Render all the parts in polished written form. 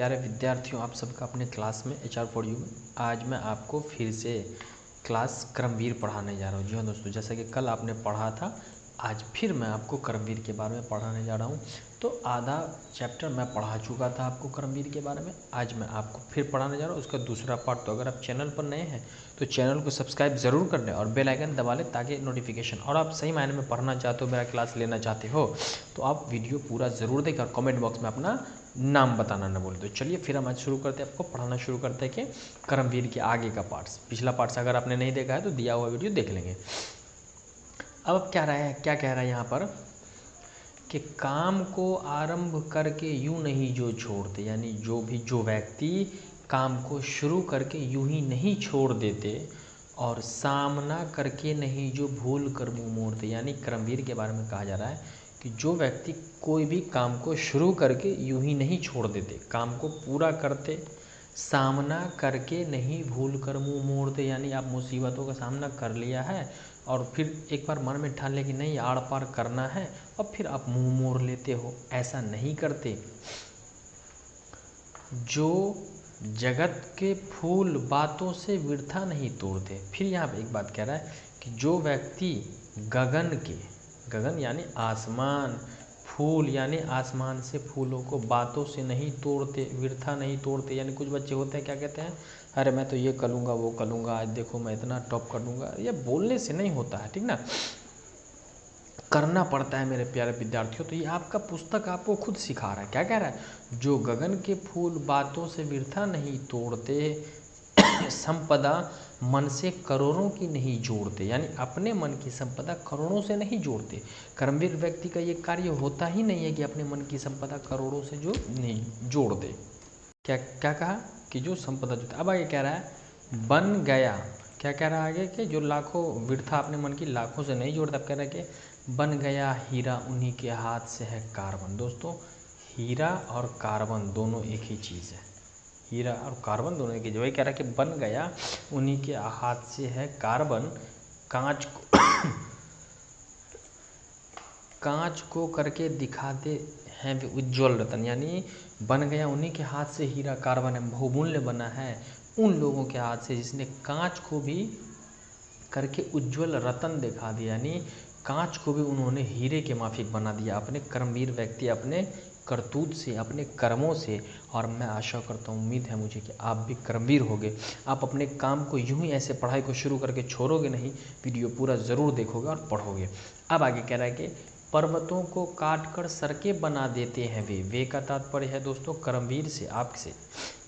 प्यारे विद्यार्थियों, आप सबका अपने क्लास में HR फॉर यू में आज मैं आपको फिर से क्लास कर्मवीर पढ़ाने जा रहा हूँ। जी हाँ दोस्तों, जैसा कि कल आपने पढ़ा था, आज फिर मैं आपको कर्मवीर के बारे में पढ़ाने जा रहा हूँ। तो आधा चैप्टर मैं पढ़ा चुका था आपको कर्मवीर के बारे में, आज मैं आपको फिर पढ़ाने जा रहा हूँ उसका दूसरा पार्ट। तो अगर आप चैनल पर नए हैं तो चैनल को सब्सक्राइब ज़रूर कर लें और बेल आइकन दबा लें ताकि नोटिफिकेशन, और आप सही मायने में पढ़ना चाहते हो, मेरा क्लास लेना चाहते हो तो आप वीडियो पूरा ज़रूर देखें और कमेंट बॉक्स में अपना नाम बताना न भूलें। तो चलिए फिर हम आज शुरू करते हैं, आपको पढ़ाना शुरू करते हैं कि कर्मवीर के आगे का पार्ट्स। पिछला पार्ट्स अगर आपने नहीं देखा है तो दिया हुआ वीडियो देख लेंगे। अब क्या कह रहा है यहाँ पर कि काम को आरंभ करके यूं नहीं जो छोड़ते, यानी जो व्यक्ति काम को शुरू करके यूं ही नहीं छोड़ देते और सामना करके नहीं जो भूल कर मुँह मोड़ते। यानी कर्मवीर के बारे में कहा जा रहा है कि जो व्यक्ति कोई भी काम को शुरू करके यूं ही नहीं छोड़ देते, काम को पूरा करते, सामना करके नहीं भूल कर मुँह मोड़ते। यानी आप मुसीबतों का सामना कर लिया है और फिर एक बार मन में ठान लिया कि नहीं आड़ पार करना है और फिर आप मुंह मोड़ लेते हो, ऐसा नहीं करते। जो जगत के फूल बातों से वृथा नहीं तोड़ते। फिर यहाँ पे एक बात कह रहा है कि जो व्यक्ति गगन यानी आसमान, फूल यानी आसमान से फूलों को बातों से नहीं तोड़ते, वृथा नहीं तोड़ते। यानी कुछ बच्चे होते हैं क्या कहते हैं, अरे मैं तो ये कर लूँगा वो कर लूँगा, आज देखो मैं इतना टॉप कर लूँगा। ये बोलने से नहीं होता है, ठीक ना, करना पड़ता है मेरे प्यारे विद्यार्थियों। तो ये आपका पुस्तक आपको खुद सिखा रहा है। क्या कह रहा है, जो गगन के फूल बातों से वृथा नहीं तोड़ते, संपदा मन से करोड़ों की नहीं जोड़ते। यानी अपने मन की संपदा करोड़ों से नहीं जोड़ते। कर्मवीर व्यक्ति का ये कार्य होता ही नहीं है कि अपने मन की संपदा करोड़ों से जो नहीं जोड़ दे। क्या कहा कि जो संपदा जो, अब आगे कह रहा है बन गया। क्या कह रहा है आगे कि जो लाखों वृथा अपने मन की लाखों से नहीं जोड़ता, कह रहा है कि बन गया हीरा उन्हीं के हाथ से है कार्बन। दोस्तों, हीरा और कार्बन दोनों एक ही चीज़ है, हीरा और कार्बन दोनों एक ही। वही कह रहा है कि बन गया उन्हीं के हाथ से है कार्बन, कांच को करके दिखाते हैं वे उज्ज्वल रतन। यानी बन गया उन्हीं के हाथ से हीरा कार्बन है, बहुमूल्य बना है उन लोगों के हाथ से जिसने कांच को भी करके उज्ज्वल रतन दिखा दिया। यानी कांच को भी उन्होंने हीरे के माफिक बना दिया अपने कर्मवीर व्यक्ति, अपने करतूत से, अपने कर्मों से। और मैं आशा करता हूँ, उम्मीद है मुझे कि आप भी कर्मवीर होगे। आप अपने काम को यूं ही ऐसे पढ़ाई को शुरू करके छोड़ोगे नहीं, वीडियो पूरा ज़रूर देखोगे और पढ़ोगे। अब आगे कह रहा है कि पर्वतों को काट कर सड़कें बना देते हैं वे का तात्पर्य है दोस्तों कर्मवीर से, आपसे।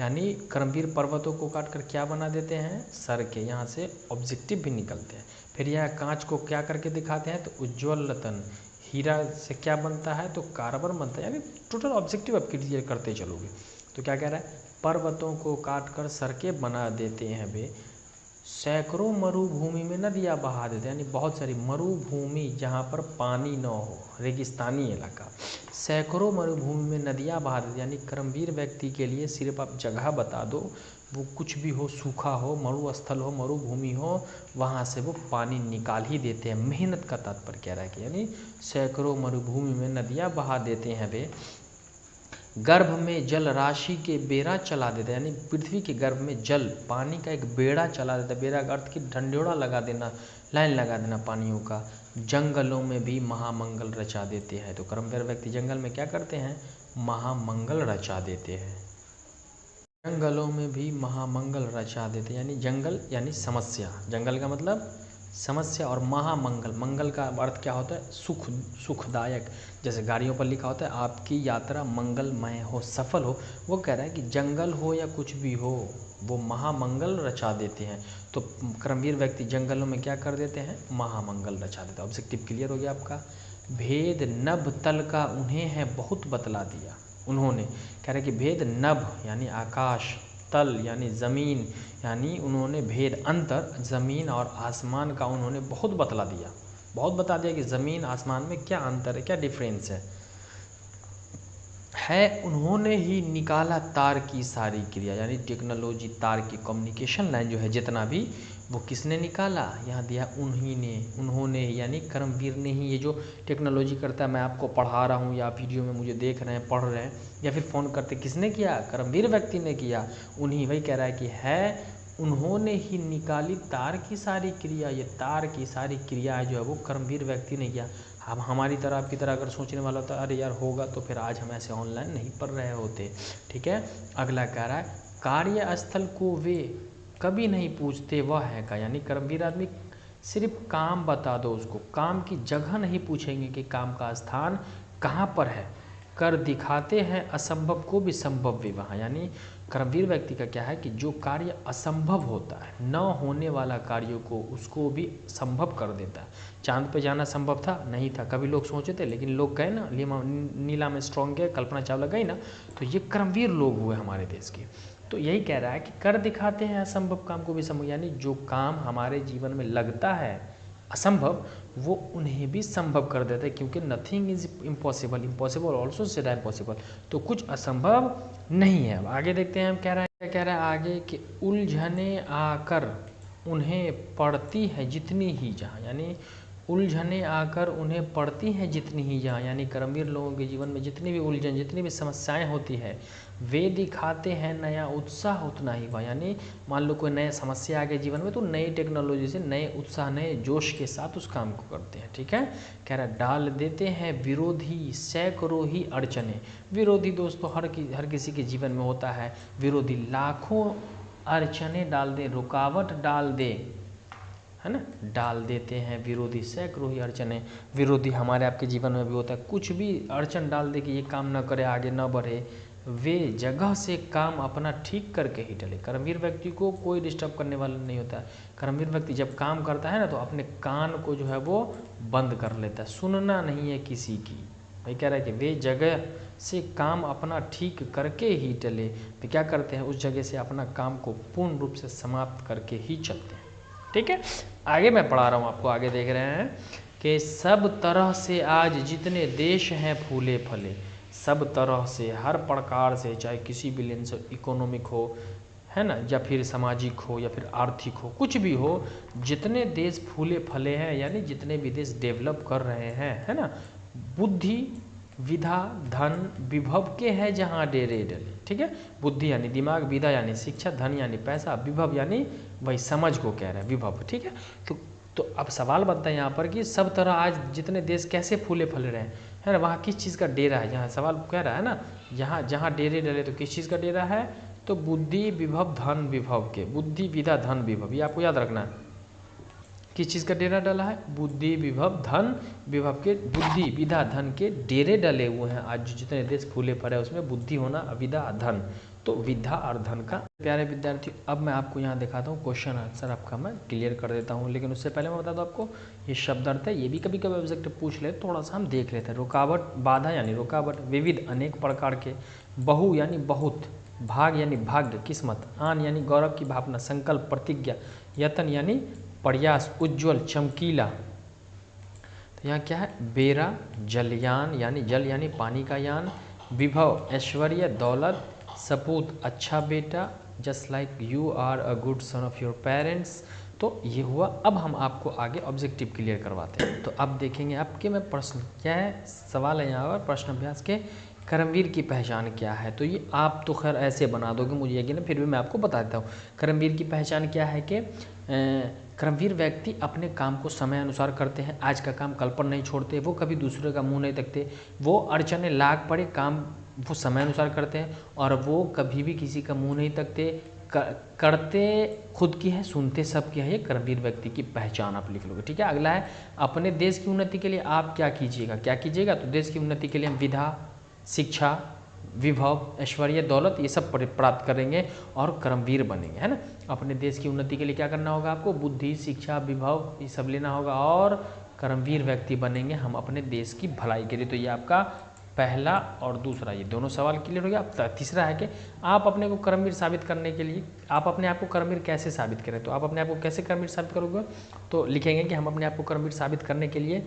यानी कर्मवीर पर्वतों को काट कर क्या बना देते हैं, सड़कें। यहाँ से ऑब्जेक्टिव भी निकलते हैं। फिर यह कांच को क्या करके दिखाते हैं, तो उज्ज्वल रतन। हीरा से क्या बनता है, तो कार्बन बनता है। यानी टोटल ऑब्जेक्टिव आप क्लियर करते चलोगे। तो क्या कह रहा है, पर्वतों को काट कर सड़कें बना देते हैं वे, सैकड़ों मरुभूमि में नदियाँ बहा देते हैं। यानी बहुत सारी मरुभूमि जहाँ पर पानी न हो, रेगिस्तानी इलाका, सैकड़ों मरुभूमि में नदियाँ बहा देते। यानी कर्मवीर व्यक्ति के लिए सिर्फ आप जगह बता दो, वो कुछ भी हो, सूखा हो, मरुस्थल हो, मरुभूमि हो, वहाँ से वो पानी निकाल ही देते हैं। मेहनत का तात्पर्य कह रहा है कि यानी सैकड़ों मरुभूमि में नदियाँ बहा देते हैं वे, गर्भ में जल राशि के बेड़ा चला देता है। यानी पृथ्वी के गर्भ में जल, पानी का एक बेड़ा चला देता है। बेड़ा का अर्थ की ढंढोरा लगा देना, लाइन लगा देना पानियों का। जंगलों में भी महामंगल रचा देते हैं। तो कर्मवीर व्यक्ति जंगल में क्या करते हैं, महामंगल रचा देते हैं। जंगलों में भी महामंगल रचा देते। यानी जंगल यानी समस्या, जंगल का मतलब समस्या, और महामंगल, मंगल का अर्थ क्या होता है, सुखदायक। जैसे गाड़ियों पर लिखा होता है आपकी यात्रा मंगलमय हो, सफल हो। वो कह रहा है कि जंगल हो या कुछ भी हो, वो महामंगल रचा देते हैं। तो कर्मवीर व्यक्ति जंगलों में क्या कर देते हैं, महामंगल रचा देते हैं। ऑब्जेक्टिव क्लियर हो गया आपका। भेद नभ तल का उन्हें है बहुत बतला दिया। उन्होंने कह रहे कि भेद नभ यानी आकाश, तल यानी ज़मीन, यानी उन्होंने भेद अंतर ज़मीन और आसमान का उन्होंने बहुत बतला दिया, बहुत बता दिया कि ज़मीन आसमान में क्या अंतर है, क्या डिफरेंस है। उन्होंने ही निकाला तार की सारी क्रिया। यानी टेक्नोलॉजी, तार की कम्युनिकेशन लाइन जो है जितना भी, वो किसने निकाला, यहाँ दिया उन्हीं ने, उन्होंने, यानी कर्मवीर ने ही। ये जो टेक्नोलॉजी करता है, मैं आपको पढ़ा रहा हूँ या वीडियो में मुझे देख रहे हैं, पढ़ रहे हैं या फिर फ़ोन करते, किसने किया, कर्मवीर व्यक्ति ने किया, उन्हीं। वही कह रहा है कि है उन्होंने ही निकाली तार की सारी क्रिया, ये तार की सारी क्रियाएं जो है वो कर्मवीर व्यक्ति ने किया। अब हमारी तरह, आपकी तरह अगर सोचने वाला होता अरे यार होगा तो फिर आज हम ऐसे ऑनलाइन नहीं पढ़ रहे होते। ठीक है, अगला कह रहा है कार्यस्थल को वे कभी नहीं पूछते वह है का, यानी कर्मवीर आदमी सिर्फ काम बता दो उसको, काम की जगह नहीं पूछेंगे कि काम का स्थान कहाँ पर है। कर दिखाते हैं असंभव को भी संभव विवाह, यानी कर्मवीर व्यक्ति का क्या है कि जो कार्य असंभव होता है, न होने वाला कार्यों को उसको भी संभव कर देता है। चांद पे जाना संभव था, नहीं था, कभी लोग सोचे थे, लेकिन लोग गए ना, नील आर्मस्ट्रांग गए, कल्पना चावला गई ना, तो ये कर्मवीर लोग हुए हमारे देश के। तो यही कह रहा है कि कर दिखाते हैं असंभव काम को भी संभव, यानी जो काम हमारे जीवन में लगता है असंभव, वो उन्हें भी संभव कर देता है, क्योंकि nothing is impossible, impossible also said impossible, तो कुछ असंभव नहीं है। अब आगे देखते हैं हम कह रहा है आगे कि उलझने आकर उन्हें पड़ती है जितनी ही जहाँ, यानी उलझने आकर उन्हें पड़ती हैं जितनी ही जहाँ, यानी कर्मवीर लोगों के जीवन में जितनी भी उलझन, जितनी भी समस्याएं होती है, वे दिखाते हैं नया उत्साह उतना ही वह, यानी मान लो कोई नया समस्या आ गई जीवन में, तो नई टेक्नोलॉजी से नए उत्साह, नए जोश के साथ उस काम को करते हैं। ठीक है, कह रहा डाल देते हैं विरोधी सैकड़ों ही अड़चने। विरोधी दोस्तों हर किसी के जीवन में होता है, विरोधी लाखों अड़चने डाल दे, रुकावट डाल दे, है ना, डाल देते हैं विरोधी सैकड़ों ही अड़चने। विरोधी हमारे आपके जीवन में भी होता है, कुछ भी अड़चन डाल दे कि ये काम न करे, आगे न बढ़े, वे जगह से काम अपना ठीक करके ही टले। कर्मवीर व्यक्ति को कोई डिस्टर्ब करने वाला नहीं होता है। कर्मवीर व्यक्ति जब काम करता है ना, तो अपने कान को जो है वो बंद कर लेता है, सुनना नहीं है किसी की। भाई कह रहा है कि वे जगह से काम अपना ठीक करके ही टले, तो क्या करते हैं, उस जगह से अपना काम को पूर्ण रूप से समाप्त करके ही चलते हैं। ठीक है, आगे मैं पढ़ा रहा हूँ आपको, आगे देख रहे हैं कि सब तरह से आज जितने देश हैं फूले फले, सब तरह से, हर प्रकार से, चाहे किसी भी लेंस से, इकोनॉमिक हो, है ना, या फिर सामाजिक हो, या फिर आर्थिक हो, कुछ भी हो, जितने देश फूले फले हैं, यानी जितने भी देश डेवलप कर रहे हैं, है ना, बुद्धि विधा धन विभव के है जहाँ डेरे डले। ठीक है, बुद्धि यानी दिमाग, विधा यानी शिक्षा, धन यानी पैसा, विभव यानी वही समझ को कह रहे हैं, विभव। ठीक है, तो अब सवाल बनता है यहाँ पर कि सब तरह आज जितने देश कैसे फूले फले रहे हैं, है ना, वहाँ किस चीज़ का डेरा है। यहाँ सवाल कह रहा है ना, जहाँ डेरे डले, तो किस चीज़ का डेरा है, तो बुद्धि विभव धन विभव के, बुद्धि विधा धन विभव, ये आपको याद रखना है। किस चीज़ का डेरा डाला है, बुद्धि विभव धन विभव के, बुद्धि विधा धन के डेरे डले हुए हैं आज जितने देश फूले फले, उसमें बुद्धि होना, विधा धन, तो विधा और धन का। प्यारे विद्यार्थी, अब मैं आपको यहाँ दिखाता हूँ क्वेश्चन आंसर आपका मैं क्लियर कर देता हूँ, लेकिन उससे पहले मैं बता दूँ आपको ये शब्द अर्थ है, ये भी कभी कभी ऑब्जेक्टिव पूछ ले, थोड़ा सा हम देख लेते हैं। रुकावट, बाधा यानी रुकावट, विविध अनेक प्रकार के, बहु यानी बहुत, भाग यानी भाग्य किस्मत, आन यानी गौरव की भावना, संकल्प प्रतिज्ञा, यत्न यानी प्रयास, उज्ज्वल चमकीला। तो यहाँ क्या है, बेरा जलयान यानी जल यानी पानी का यान, विभव ऐश्वर्य दौलत, सपूत अच्छा बेटा, just like you are a good son of your parents. तो ये हुआ। अब हम आपको आगे ऑब्जेक्टिव क्लियर करवाते हैं। तो अब देखेंगे आपके में प्रश्न क्या है, सवाल है यहाँ पर प्रश्न अभ्यास के, कर्मवीर की पहचान क्या है। तो ये आप तो खैर ऐसे बना दोगे, मुझे यकीन है, फिर भी मैं आपको बता देता हूँ। कर्मवीर की पहचान क्या है कि कर्मवीर व्यक्ति अपने काम को समय अनुसार करते हैं, आज का काम कल पर नहीं छोड़ते, वो कभी दूसरे का मुंह नहीं तकते, वो अड़चने लाग पड़े काम वो समय अनुसार करते हैं, और वो कभी भी किसी का मुंह नहीं तकते, करते खुद की है, सुनते सबकी है। ये कर्मवीर व्यक्ति की पहचान आप लिख लोगे। ठीक है, अगला है अपने देश की उन्नति के लिए आप क्या कीजिएगा, क्या कीजिएगा, तो देश की उन्नति के लिए हम विधा शिक्षा विभव ऐश्वर्य दौलत ये सब प्राप्त करेंगे और कर्मवीर बनेंगे, है ना। अपने देश की उन्नति के लिए क्या करना होगा आपको, बुद्धि शिक्षा विभव ये सब लेना होगा और कर्मवीर व्यक्ति बनेंगे हम अपने देश की भलाई के लिए। तो ये आपका पहला और दूसरा ये दोनों सवाल क्लियर हो गया। अब तीसरा है कि आप अपने को कर्मवीर साबित करने के लिए आप अपने आप को कर्मवीर कैसे साबित करें। तो आप अपने आप को कैसे कर्मवीर साबित करोगे, तो लिखेंगे कि हम अपने आप को कर्मवीर साबित करने के लिए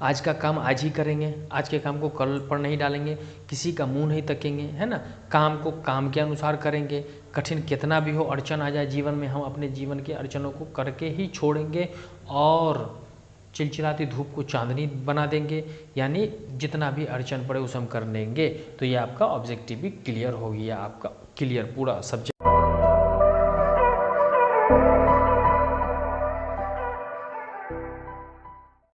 आज का काम आज ही करेंगे, आज के काम को कल पर नहीं डालेंगे, किसी का मुंह नहीं तकेंगे, है ना। काम को काम के अनुसार करेंगे, कठिन कितना भी हो, अड़चन आ जाए जीवन में, हम अपने जीवन के अड़चनों को करके ही छोड़ेंगे और चिलचिलाती धूप को चांदनी बना देंगे। यानी जितना भी अड़चन पड़े उसे हम कर लेंगे। तो ये आपका ऑब्जेक्टिव भी क्लियर हो गया, आपका क्लियर पूरा सब्जेक्ट।